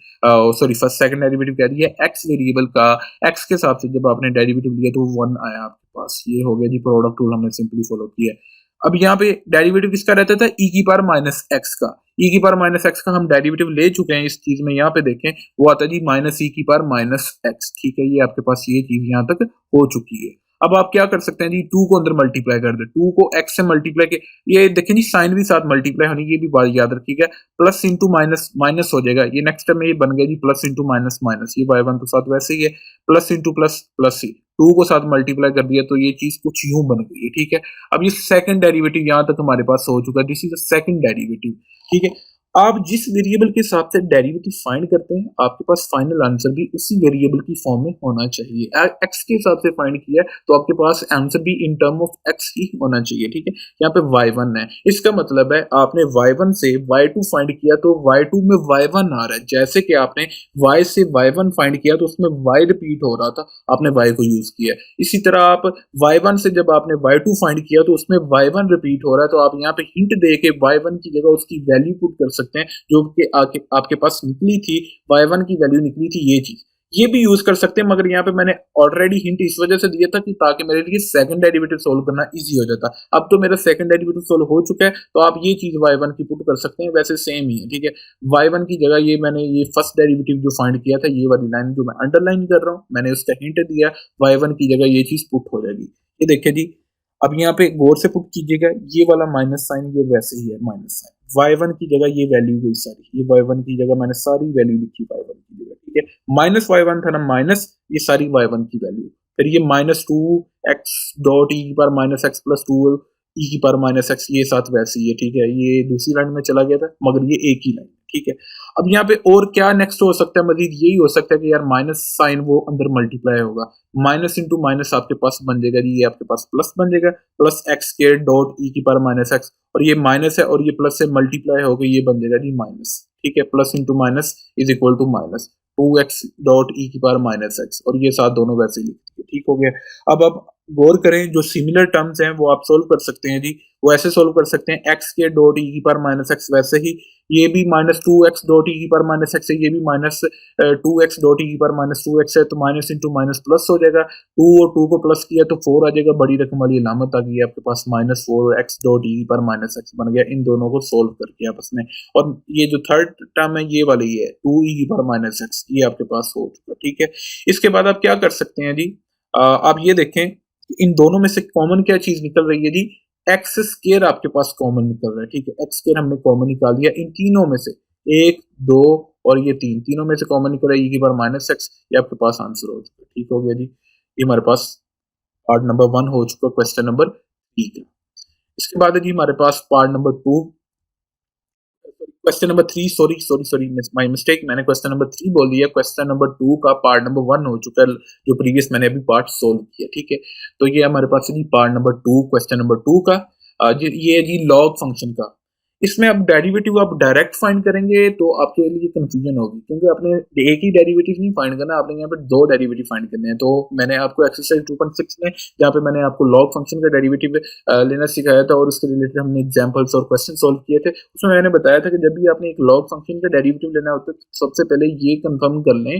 sorry first second derivative कह दिया, एक्स वेरिएबल का एक्स के हिसाब से जब आपने डेरिवेटिव लिया तो 1 आया आपके पास, ये हो गया जी प्रोडक्ट रूल हमने सिंपली फॉलो किया। अब यहाँ पे डेरिवेटिव किसका रहता था, e की पावर माइनस एक्स का, e की पावर माइनस एक्स का हम डेरिवेटिव ले चुके हैं इस चीज में, यहाँ पे देखें वो आता है जी माइनस e की पावर माइनस एक्स, ठीक है, ये आपके पास ये चीज यहाँ तक हो चुकी है। अब आप क्या कर सकते हैं जी, 2 को अंदर मल्टीप्लाई कर दे, 2 को x से मल्टीप्लाई के, ये देखें जी साइन भी साथ मल्टीप्लाई होनी, ये भी बात याद रखिएगा, प्लस इंटू माइनस माइनस हो जाएगा, ये नेक्स्ट में ये बन गया जी प्लस इंटू माइनस माइनस, ये y1 तो साथ वैसे ही है, प्लस इंटू प्लस प्लस ही 2 को साथ मल्टीप्लाई कर दिया तो ये चीज कुछ यूं बन गई है, ठीक है। अब ये सेकंड डेरिवेटिव यहां तक हमारे पास हो चुका है, this is the second derivative, ठीक है। आप जिस वेरिएबल के हिसाब से डेरिवेटिव फाइंड करते हैं आपके पास फाइनल आंसर भी उसी वेरिएबल की फॉर्म में होना चाहिए। एक्स के हिसाब से फाइंड किया तो आपके पास आंसर भी इन टर्म ऑफ एक्स ही होना चाहिए, ठीक है। यहाँ पे y1 है, इसका मतलब है आपने y1 से y2 फाइंड किया तो y2 में y1 आ रहा है, जैसे कि आपने y से y1 फाइंड किया तो उसमें y रिपीट हो रहा था, आपने y को यूज किया। इसी तरह आप y1 से जब आपने y2 फाइंड किया तो उसमें y1 रिपीट हो रहा है, तो आप यहाँ पे हिंट दे के y1 की जगह उसकी वैल्यू पुट कर सकते हैं जो कि आपके पास निकली थी, y1 की वैल्यू निकली थी, ये चीज ये भी यूज कर सकते हैं, मगर यहाँ पे मैंने ऑलरेडी हिंट इस वजह से दिया था कि ताकि मेरे लिए सेकंड डेरिवेटिव सोल्व करना इजी हो जाता। अब तो मेरा सेकंड डेरिवेटिव सोल्व हो चुका है तो आप ये चीज y1 की पुट कर सकते हैं, वैसे सेम ही है, ठीक है। y1 की जगह ये मैंने ये फर्स्ट डेरिवेटिव जो फाइंड किया था, ये वाली लाइन जो मैं अंडरलाइन कर रहा हूँ, मैंने उसका हिंट दिया, y1 की जगह ये चीज पुट हो जाएगी। ये देखिए जी, अब यहाँ पे गौर से पुट कीजिएगा, ये वाला माइनस साइन ये वैसे ही है माइनस साइन, y1 की जगह ये वैल्यू गई सारी, ये y1 की जगह मैंने सारी वैल्यू लिखी y1 की जगह, ठीक है। माइनस y1 था ना, माइनस ये सारी y1 की वैल्यू, फिर ये minus two x dot e की power minus x plus two e की पावर माइनस एक्स, ये साथ वैसे ही है, ठीक है। ये दूसरी लाइन में चला गया था मगर ये एक ही लाइन, ठीक है। अब यहाँ पे और क्या नेक्स्ट हो सकता है मजीद, यही हो सकता है कि यार माइनस साइन वो अंदर मल्टीप्लाई होगा, माइनस इंटू माइनस आपके पास बन जाएगा जी, ये आपके पास प्लस बन जाएगा, plus x square dot e की पावर माइनस एक्स, और ये माइनस है और ये प्लस से मल्टीप्लाई होगा, ये बन जाएगा जी माइनस, ठीक है। Plus into minus is equal to minus two x dot e की पावर माइनस एक्स, और ये साथ दोनों वैसे ही लिखते हैं, ठीक हो गया। अब गौर करें, जो सिमिलर टर्म्स हैं वो आप सोल्व कर सकते हैं जी, वो ऐसे सोल्व कर सकते हैं, एक्स के डॉट ई की पावर माइनस एक्स, वैसे ही ये भी minus two x dot e की पावर माइनस एक्स है, ये भी minus two x dot e की पावर माइनस टू एक्स है, तो माइनस इंटू माइनस प्लस हो जाएगा, टू और टू को प्लस किया तो फोर आ जाएगा, बड़ी रकम वाली अलामत आ गई आपके पास, minus four x dot e की पावर माइनस एक्स बन गया इन दोनों को सोल्व करके आपस में। और ये जो थर्ड टर्म है ये वाली है टू ई की पावर माइनस एक्स, ये आपके पास हो चुका, ठीक है। इसके बाद आप क्या कर सकते हैं जी, आप ये देखें इन दोनों में से कॉमन क्या चीज निकल रही है जी, एक्स स्केयर आपके पास कॉमन निकल रहा है, ठीक है। एक्स स्केयर हमने कॉमन निकाल दिया इन तीनों में से, एक दो और ये तीन, तीनों में से कॉमन निकल रहा है, ई की पावर माइनस एक्स, ये आपके पास आंसर हो चुका, ठीक हो गया जी। ये हमारे पास पार्ट नंबर 1 हो चुका, क्वेश्चन नंबर 3 का। इसके बाद है जी हमारे पास part number 2, question number 3, sorry sorry sorry my mistake, मैंने क्वेश्चन नंबर 3 बोल दिया, क्वेश्चन नंबर 2 का पार्ट नंबर 1 हो चुका है, जो प्रीवियस मैंने अभी पार्ट सोल्व किया, ठीक है। तो ये हमारे पास है जी पार्ट नंबर 2, क्वेश्चन नंबर 2 का, ये है जी लॉग फंक्शन का। इसमें अब डेरिवेटिव आप डायरेक्ट फाइंड करेंगे तो आपके लिए कंफ्यूजन होगी, क्योंकि आपने एक ही डेरिवेटिव नहीं फाइंड करना, आपने यहाँ पे दो डेरिवेटिव फाइंड करने हैं। तो मैंने आपको एक्सरसाइज 2.6 में, जहाँ पे मैंने आपको लॉग फंक्शन का डेरिवेटिव लेना सिखाया था और उसके रिलेटेड हमने एग्जांपल्स और क्वेश्चन सोल्व किए थे, उसमें मैंने बताया था कि जब भी आपने एक लॉग फंक्शन का डेरिवेटिव लेना होता है तो सबसे पहले ये कंफर्म कर लें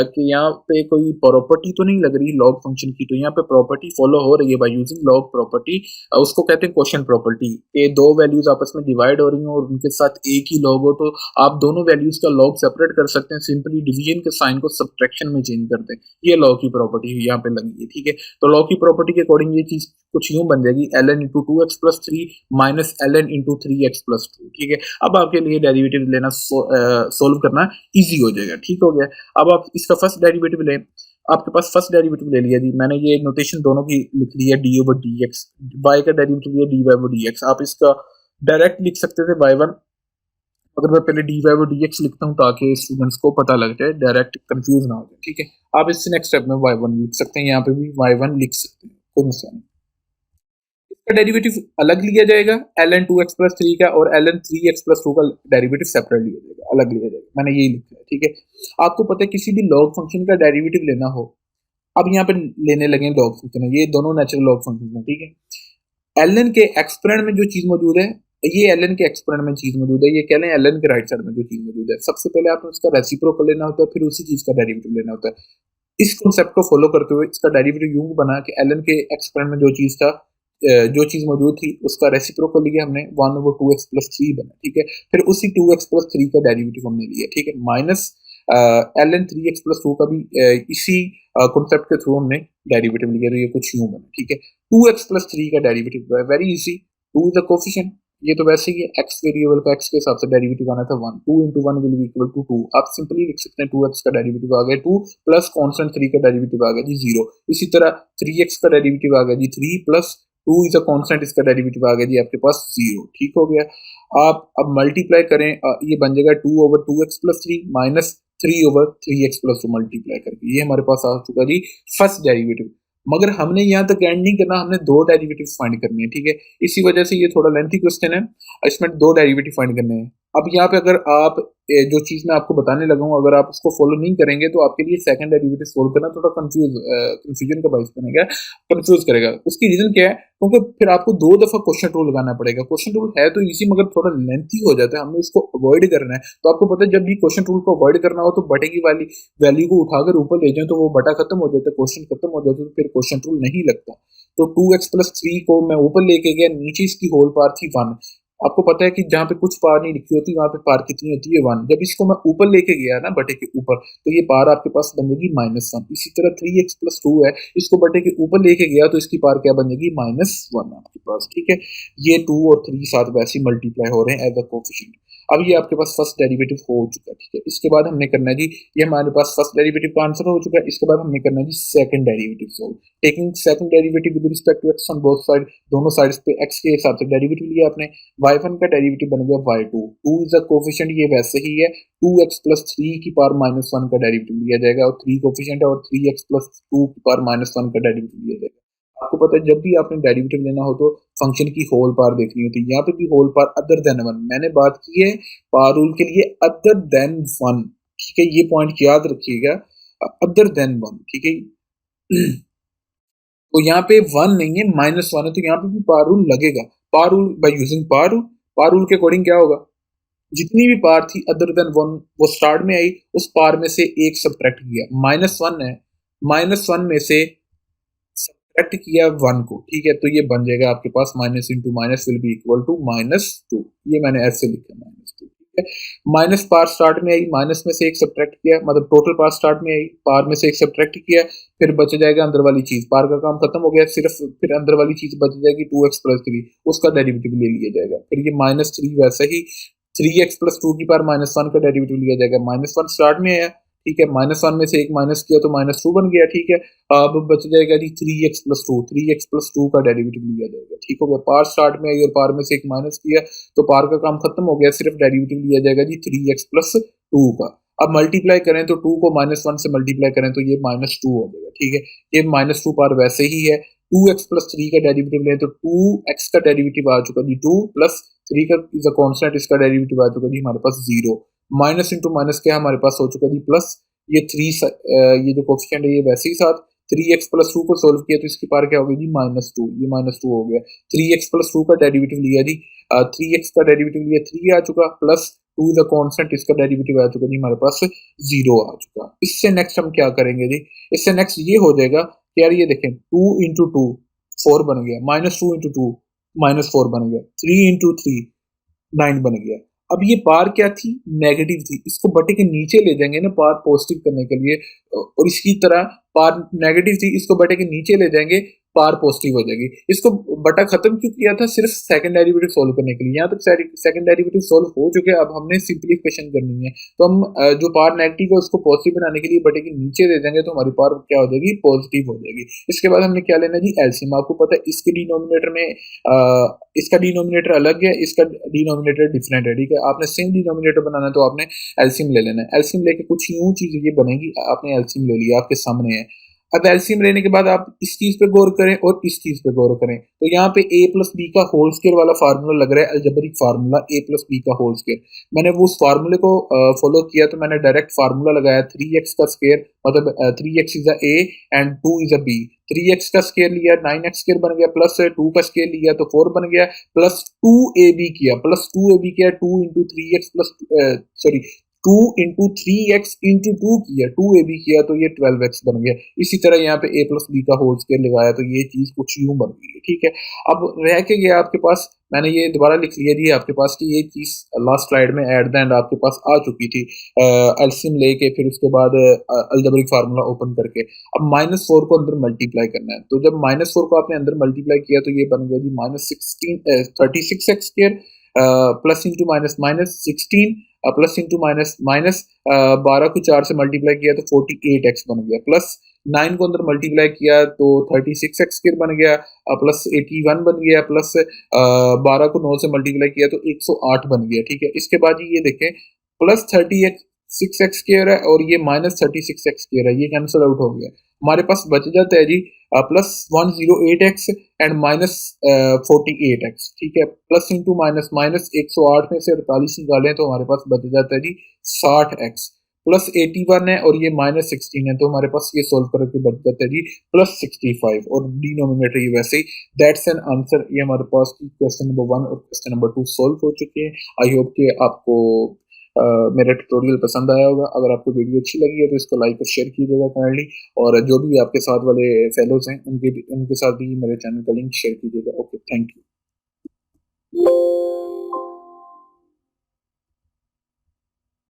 कि यहाँ पे कोई प्रॉपर्टी तो नहीं लग रही लॉग फंक्शन की, तो यहाँ पे प्रॉपर्टी फॉलो हो रही है बाय यूजिंग लॉग प्रॉपर्टी, उसको कहते हैं क्वोशिएंट प्रॉपर्टी, के दो वैल्यूज आपस में डिवाइड हो रही हो और उनके साथ एक ही लॉग हो, तो आप दोनों वैल्यूज का लॉग सेपरेट कर सकते हैं, सिंपली डिवीजन के साइन को सब्ट्रैक्शन में चेंज कर दें, ये लॉग की प्रॉपर्टी यहाँ पे लगी है, ठीक है। तो लॉग की प्रॉपर्टी के अकॉर्डिंग ये चीज कुछ यूं बन जाएगी, ln into two X plus three minus ln into three X plus to, ठीक है। अब आपके लिए डेरिवेटिव लेना सोल्व करना इजी हो जाएगा, ठीक हो गया। अब आप इसका फर्स्ट डेरिवेटिव लें, आपके पास फर्स्ट डेरिवेटिव ले लिया जी, मैंने ये नोटेशन दोनों की लिख ली है, d over D x, y का डेरिवेटिव लिया d Y over D x, आप इसका डायरेक्ट लिख सकते थे y1, अगर मैं पहले D Y over D X लिखता हूँ ताकि स्टूडेंट्स को पता लग जाए, डायरेक्ट कंफ्यूज ना हो जाए, ठीक है। आप इससे नेक्स्ट स्टेप में y1 लिख सकते हैं, यहाँ पे भी y1 लिख सकते हैं, कोई मसला नहीं। इसका डेरिवेटिव अलग लिया जाएगा ln two X plus three का, और ln three X plus two का डेरिवेटिव सेपरेट लिया जाएगा, अलग लिया जाएगा, मैंने यही लिखा है, ठीक है। आपको पता है किसी भी लॉग फंक्शन का डेरिवेटिव लेना हो, अब यहाँ पे लेने लगे लॉग फंक्शन, ये दोनों नेचुरल लॉग फंक्शन है, ठीक है। ln के एक्सपोनेंट में जो चीज मौजूद है, ये ln के एक्सपोनेंट में चीज मौजूद है, ये कह लें ln के राइट साइड में जो चीज मौजूद है, सबसे पहले आपने उसका रेसिप्रोकल लेना होता है, फिर उसी चीज का डेरिवेटिव लेना होता है। इस कॉन्सेप्ट को फॉलो करते हुए इसका डेरिवेटिव यूं बना कि ln के एक्सपोनेंट में जो चीज था, जो चीज मौजूद थी उसका रेसिप्रोकल लिया हमने, one over two X plus three बना, ठीक है। फिर उसी टू एक्स प्लस थ्री का डेरिवेटिव हमने लिया, ठीक है, minus ln three X plus two का भी इसी कॉन्सेप्ट के थ्रू हमने डेरिवेटिव लिया, तो ये कुछ यूं बना, ठीक है। टू एक्स प्लस थ्री का derivative very easy, two is the coefficient, ये तो वैसे ही एक्स वेरिएबल का एक्स के हिसाब से डेरिवेटिव आना था one, two into one will be equal to two, आप सिंपली लिख सकते हैं टू एक्स का डेरिवेटिव आ गया टू, प्लस कॉन्स्टेंट थ्री का डेरिवेटिव आ गया जी जीरो, इसी तरह थ्री एक्स का डेरिवेटिव आ गया जी three, plus two is a constant, इसका डेरिवेटिव आ गया जी आपके पास जीरो, ठीक हो गया। आप अब मल्टीप्लाई करें, ये बन जाएगा two over two X plus three minus three over three X plus two, multiply करके ये हमारे पास आ चुका जी फर्स्ट डेरिवेटिव। मगर हमने यहाँ तक एंड नहीं करना, हमने दो डेरिवेटिव फाइंड करने हैं, ठीक है। इसी वजह से ये थोड़ा लेंथी क्वेश्चन है, इसमें दो डेरिवेटिव फाइंड करने हैं। अब यहाँ पे अगर आप जो चीज मैं आपको बताने लगा हूँ, अगर आप उसको फॉलो नहीं करेंगे तो आपके लिए सेकंड डेरिवेटिव सोल्व करना थोड़ा कंफ्यूजन का बाइस बनेगा, कंफ्यूज करेगा। उसकी रीजन क्या है, क्योंकि फिर आपको दो दफा क्वेश्चन रूल लगाना पड़ेगा। क्वेश्चन रूल है तो इजी मगर थोड़ा लेंथी हो जाता है, हमने उसको अवॉइड करना है। तो आपको पता है जब भी क्वेश्चन रूल को अवॉइड करना हो तो बटे की वाली वैल्यू को उठाकर ऊपर ले जाए तो वो बटा खत्म हो जाता है, क्वेश्चन खत्म हो जाता है, तो फिर क्वेश्चन रूल नहीं लगता। तो टू एक्स प्लस थ्री को मैं ऊपर लेके गया, नीचे इसकी होल पावर थी वन, आपको पता है कि जहाँ पे कुछ पार नहीं लिखी होती वहां पे पार कितनी होती है 1। जब इसको मैं ऊपर लेके गया ना बटे के ऊपर, तो ये पार आपके पास बनेगी -1। इसी तरह 3x+2 है, इसको बटे के ऊपर लेके गया तो इसकी पार क्या बनेगी -1 आपके पास। ठीक है, ये 2 और 3 साथ वैसे मल्टीप्लाई हो रहे हैं एज अ कोफिशिएंट। अब ये आपके पास फर्स्ट डेरिवेटिव हो चुका है। ठीक है, इसके बाद हमने करना है जी, ये हमारे पास फर्स्ट डेरिवेटिव का आंसर हो चुका है। इसके बाद हमने करना है जी second derivative solve. Taking second derivative with respect to x on both side, दोनों साइड्स पे एक्स के हिसाब से डेरिवेटिव लिया आपने। y1 का डेरिवेटिव बन गया y2, 2 इज अ कोफिशिएंट, ये वैसे ही है। 2x+3 की पावर -1 का डेरिवेटिव लिया जाएगा, और 3 कोफिशिएंट है, और 3x+2 की पावर -1 का डेरिवेटिव लिया जाएगा। आपको पता है जब भी आपने डेरिवेटिव लेना हो तो फंक्शन की होल पावर देखनी होती है। यहाँ पे भी होल पावर अदर देन 1, मैंने बात की है पावर रूल के लिए अदर देन 1। ठीक है, ये पॉइंट याद रखिएगा, अदर देन 1। ठीक है, तो यहाँ पे 1 नहीं है, -1 है, तो यहाँ पे भी पावर रूल लगेगा। Power rule by using power rule के अकॉर्डिंग क्या होगा, जितनी भी पावर थी अदर देन 1 वो स्टार्ट में आई, उस पावर में से एक सब्ट्रैक्ट किया। -1 है, -1 में से सब्ट्रैक्ट किया 1 को। ठीक है, तो ये बन जाएगा आपके पास minus into minus will be equal to -2। ये मैंने ऐसे लिखा -2। ठीक है, माइनस पावर स्टार्ट में आई, माइनस में से एक सब्ट्रैक्ट किया, मतलब टोटल पावर स्टार्ट में आई, पावर में से एक सब्ट्रैक्ट किया, फिर बच जाएगा अंदर वाली चीज। पावर का काम खत्म हो गया, सिर्फ फिर अंदर वाली चीज बच जाएगी 2x+3, उसका डेरिवेटिव ले लिया जाएगा। फिर ये -3 वैसे ही 3x+2 की पावर -1 का डेरिवेटिव लिया जाएगा। -1 स्टार्ट में आया, ठीक है, -1 में से एक माइनस किया तो -2 बन गया। ठीक है, अब बच जाएगा जी 3x+2 का डेरिवेटिव लिया जाएगा। ठीक हो गया, पावर स्टार्ट में आई और पावर में से एक माइनस किया तो पावर का काम खत्म हो गया, सिर्फ डेरिवेटिव लिया जाएगा जी 3x+2 का। अब मल्टीप्लाई करें तो 2 को -1 से मल्टीप्लाई करें तो ये -2 हो जाएगा। ठीक है, ये -2 पावर वैसे ही है। 2x+3 का डेरिवेटिव लें तो 2x का डेरिवेटिव आ चुका जी 2, प्लस 3 का इज अ कांस्टेंट, इसका डेरिवेटिव आ चुका जी हमारे पास 0। माइनस इंटू माइनस क्या हमारे पास हो चुका जी प्लस। ये 3 ये जो कोफिशिएंट है ये वैसे ही साथ 3x+2 को सोल्व किया तो इसकी पावर क्या हो गई जी -2। ये -2 हो गया। 3x+2 का डेरिवेटिव लिया जी, 3x का डेरिवेटिव लिया 3 आ चुका, प्लस 2 द कांस्टेंट, इसका डेरिवेटिव आ चुका जी हमारे पास 0 आ चुका। इससे नेक्स्ट हम क्या करेंगे जी, इससे नेक्स्ट ये हो जाएगा कि यार ये देखें 2 इंटू 2 4 बन गया, -2 इंटू 2 -4 बन गया, 3 इंटू 3 9 बन गया। अब ये पार क्या थी, नेगेटिव थी, इसको बटे के नीचे ले जाएंगे ना पार पॉजिटिव करने के लिए, और इसकी तरह पार नेगेटिव थी, इसको बटे के नीचे ले जाएंगे, पार पॉजिटिव हो जाएगी। इसको बटा खत्म क्यों किया था, सिर्फ सेकंड डेरिवेटिव सोल्व करने के लिए। यहाँ तक सेकंड डेरिवेटिव सोल्व हो चुके हैं, अब हमने सिंप्लीफिकेशन करनी है। तो हम जो पार नेगेटिव है उसको पॉजिटिव बनाने के लिए बटे के नीचे दे देंगे तो हमारी पार क्या हो जाएगी, पॉजिटिव हो जाएगी। इसके बाद हमने क्या लेना जी, एलसीएम। आपको पता है इसके डिनोमिनेटर में इसका डिनोमिनेटर अलग है, इसका डिनोमिनेटर डिफरेंट है। ठीक है, आपने सेम डिनोमिनेटर बनाना है तो आपने एलसीएम ले लेना है। एलसीएम लेके कुछ यूं चीज ये बनेगी, आपने एलसीएम ले लिया, आपके सामने है। अब एलसीएम लेने के बाद आप इस चीज पे गौर करें और इस चीज पे गौर करें, तो यहाँ पे a प्लस बी का होल स्क्वायर वाला फार्मूला लग रहा है, algebraic formula a plus B का होल स्क्वायर। मैंने वो उस फार्मूले को फॉलो किया, तो मैंने डायरेक्ट फार्मूला लगाया 3x का स्क्वायर, मतलब 3x is a a and 2 is a b। 3x का स्क्वायर लिया 9x स्क्वायर बन गया, प्लस 2 का स्क्वायर लिया तो 4 बन गया, प्लस 2ab किया, प्लस 2ab किया 2 into 3x plus sorry 2 into 3x into 2 किया, 2ab किया तो ये 12x बन गया। इसी तरह यहाँ पे a प्लस बी का होल स्क्वायर लगाया तो ये चीज कुछ यूं बन गई है। ठीक है, अब रह के गया आपके पास, मैंने ये दोबारा लिख लिया जी आपके पास कि ये चीज लास्ट स्लाइड में एट द एंड आपके पास आ चुकी थी, एलसीएम लेके फिर उसके बाद अलजेब्रिक फार्मूला ओपन करके। अब -4 को अंदर मल्टीप्लाई करना है, तो जब -4 को आपने अंदर मल्टीप्लाई किया तो ये बन गया जी -36x square, plus into minus -16, plus into minus minus 12 को 4 से मल्टीप्लाई किया तो 48x बन गया, प्लस 9 को अंदर मल्टीप्लाई किया तो 36x स्क्वायर बन गया, प्लस 81 बन गया, प्लस 12 को 9 से मल्टीप्लाई किया तो 108 बन गया। ठीक है, इसके बाद ये देखें प्लस 36x स्क्वायर है और ये -36x स्क्वायर है, ये कैंसिल आउट हो गया। हमारे पास बच जाता है जी प्लस 108x एंड -48x। ठीक है, प्लस इंटू माइनस माइनस 108 में से 48 निकालें तो हमारे पास बच जाता है जी 60x, प्लस 81 है और ये -16 है तो हमारे पास ये सोल्व करके बच जाता है जी +65, और डिनोमिनेटर ये वैसे ही। That's an answer. ये हमारे पास क्वेश्चन नंबर 1 और क्वेश्चन नंबर 2 सोल्व हो चुके हैं। आई होप कि आपको मेरा ट्यूटोरियल पसंद आया होगा। अगर आपको वीडियो अच्छी लगी है तो इसको लाइक और शेयर कीजिएगा काइंडली, और जो भी आपके साथ वाले फेलोज हैं उनके साथ भी मेरे चैनल का लिंक शेयर कीजिएगा। Okay, thank you.